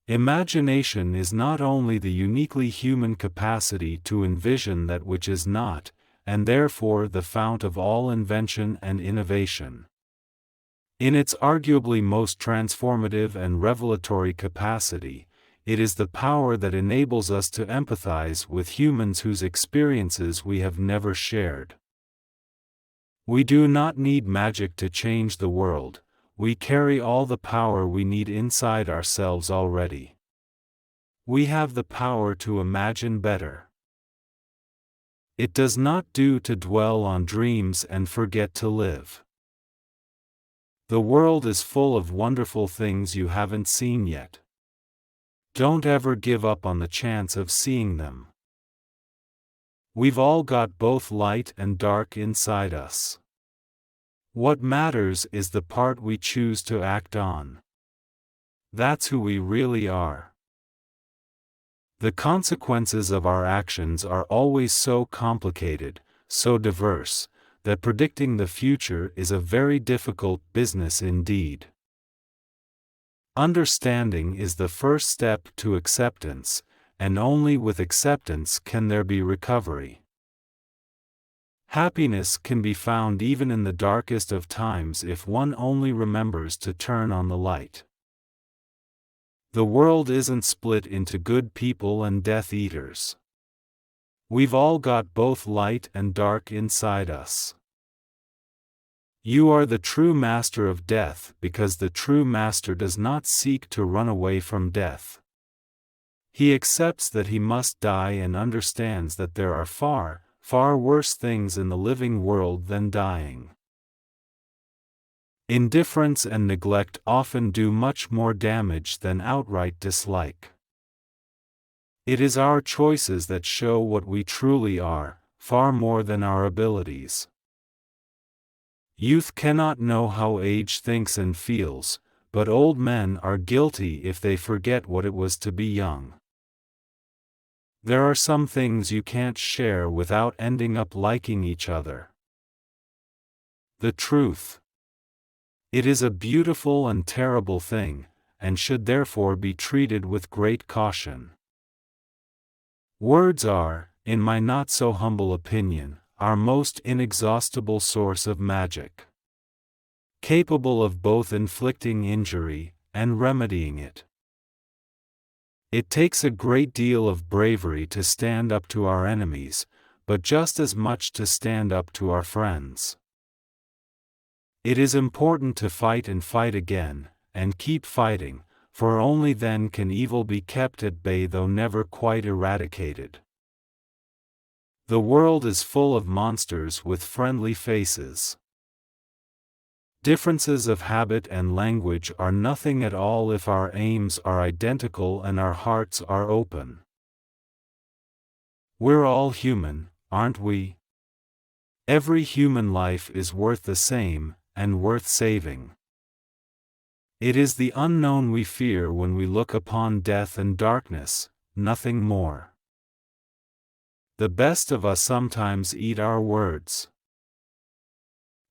Imagination is not only the uniquely human capacity to envision that which is not, and therefore the fount of all invention and innovation. In its arguably most transformative and revelatory capacity, it is the power that enables us to empathize with humans whose experiences we have never shared. We do not need magic to change the world. We carry all the power we need inside ourselves already. We have the power to imagine better. It does not do to dwell on dreams and forget to live. The world is full of wonderful things you haven't seen yet. Don't ever give up on the chance of seeing them. We've all got both light and dark inside us. What matters is the part we choose to act on. That's who we really are. The consequences of our actions are always so complicated, so diverse, that predicting the future is a very difficult business indeed. Understanding is the first step to acceptance, and only with acceptance can there be recovery. Happiness can be found even in the darkest of times if one only remembers to turn on the light. The world isn't split into good people and Death Eaters. We've all got both light and dark inside us. You are the true master of death because the true master does not seek to run away from death. He accepts that he must die and understands that there are far worse things in the living world than dying. Indifference and neglect often do much more damage than outright dislike. It is our choices that show what we truly are, far more than our abilities. Youth cannot know how age thinks and feels, but old men are guilty if they forget what it was to be young. There are some things you can't share without ending up liking each other. The truth. It is a beautiful and terrible thing, and should therefore be treated with great caution. Words are, in my not-so-humble opinion, our most inexhaustible source of magic. Capable of both inflicting injury and remedying it. It takes a great deal of bravery to stand up to our enemies, but just as much to stand up to our friends. It is important to fight and fight again, and keep fighting, for only then can evil be kept at bay though never quite eradicated. The world is full of monsters with friendly faces. Differences of habit and language are nothing at all if our aims are identical and our hearts are open. We're all human, aren't we? Every human life is worth the same, and worth saving. It is the unknown we fear when we look upon death and darkness, nothing more. The best of us sometimes eat our words.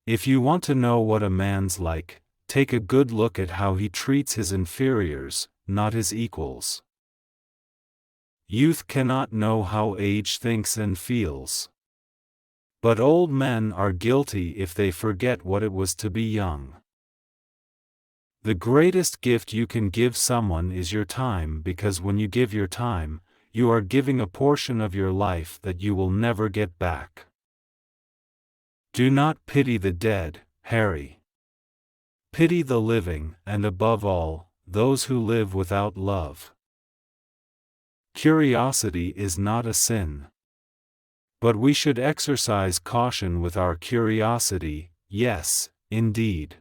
If you want to know what a man's like, take a good look at how he treats his inferiors, not his equals. Youth cannot know how age thinks and feels. But old men are guilty if they forget what it was to be young. The greatest gift you can give someone is your time, because when you give your time, you are giving a portion of your life that you will never get back. Do not pity the dead, Harry. Pity the living, and above all, those who live without love. Curiosity is not a sin. But we should exercise caution with our curiosity, yes, indeed.